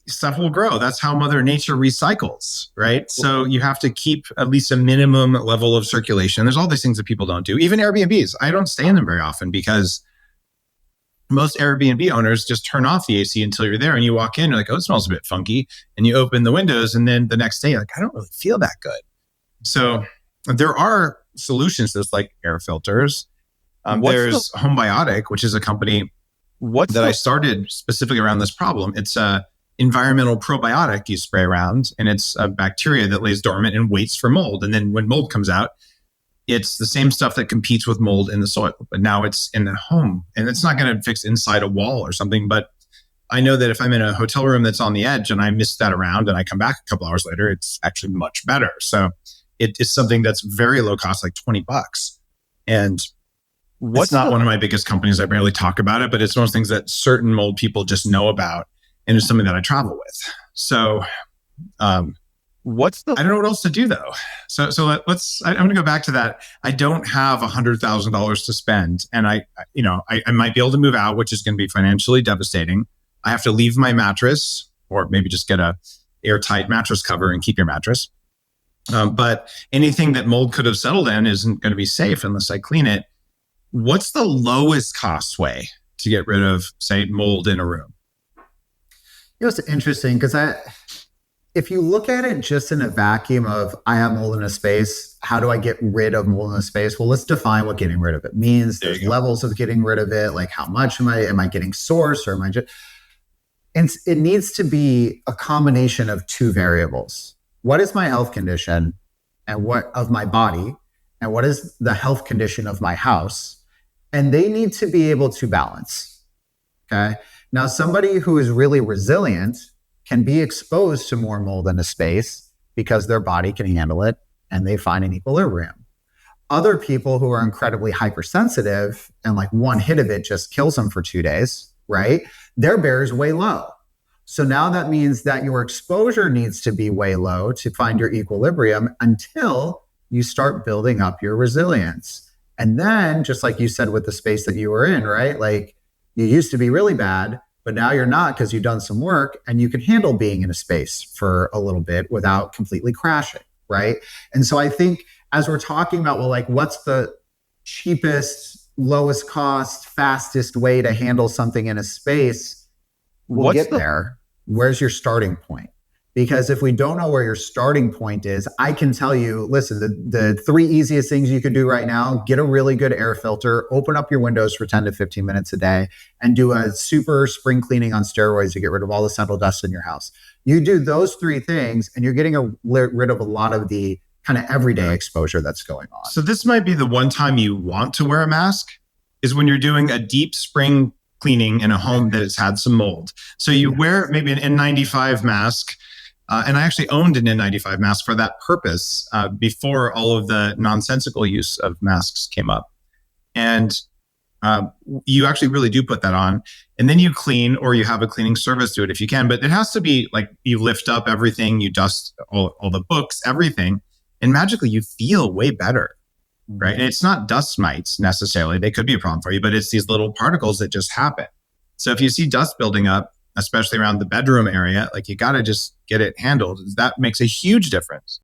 stuff will grow. That's how Mother Nature recycles, right? So you have to keep at least a minimum level of circulation. There's all these things that people don't do. Even Airbnbs, I don't stay in them very often because most Airbnb owners just turn off the AC until you're there and you walk in, you're like, oh, it smells a bit funky. And you open the windows and then the next day, you're like, I don't really feel that good. So there are solutions to this, like air filters. There's Homebiotic, which is a company that I started specifically around this problem. It's a environmental probiotic you spray around, and it's a bacteria that lays dormant and waits for mold. And then when mold comes out, it's the same stuff that competes with mold in the soil, but now it's in the home, and it's not going to fix inside a wall or something. But I know that if I'm in a hotel room that's on the edge and I miss that around and I come back a couple hours later, it's actually much better. So it's something that's very low cost, like $20. And it's not one of my biggest companies. I barely talk about it, but it's one of those things that certain mold people just know about. And it's something that I travel with. So I don't know what else to do though. So I'm going to go back to that. I don't have $100,000 to spend, and I might be able to move out, which is going to be financially devastating. I have to leave my mattress, or maybe just get a airtight mattress cover and keep your mattress. But anything that mold could have settled in isn't going to be safe unless I clean it. What's the lowest cost way to get rid of, say, mold in a room? It's interesting because if you look at it just in a vacuum of I have mold in a space, how do I get rid of mold in a space? Well, let's define what getting rid of it means. There's levels of getting rid of it. Like how much am I getting source, or am I just, and it needs to be a combination of two variables. What is my health condition and what of my body, and what is the health condition of my house? And they need to be able to balance. Okay. Now, somebody who is really resilient can be exposed to more mold in a space because their body can handle it and they find an equilibrium. Other people who are incredibly hypersensitive and like one hit of it just kills them for 2 days, right? Their bear is way low. So now that means that your exposure needs to be way low to find your equilibrium until you start building up your resilience. And then, just like you said with the space that you were in, right? Like, you used to be really bad, but now you're not because you've done some work and you can handle being in a space for a little bit without completely crashing, right? And so I think as we're talking about, well, like what's the cheapest, lowest cost, fastest way to handle something in a space, we'll get there. Where's your starting point? Because if we don't know where your starting point is, I can tell you, listen, the 3 easiest things you could do right now, get a really good air filter, open up your windows for 10 to 15 minutes a day, and do a super spring cleaning on steroids to get rid of all the central dust in your house. You do those 3 things, and you're getting rid of a lot of the kind of everyday exposure that's going on. So this might be the one time you want to wear a mask, is when you're doing a deep spring cleaning in a home that has had some mold. So you wear maybe an N95 mask. And I actually owned an N95 mask for that purpose before all of the nonsensical use of masks came up. And you actually really do put that on. And then you clean, or you have a cleaning service do it if you can. But it has to be like you lift up everything, you dust all the books, everything. And magically you feel way better, right? And it's not dust mites necessarily. They could be a problem for you, but it's these little particles that just happen. So if you see dust building up, especially around the bedroom area, like you got to just get it handled. That makes a huge difference.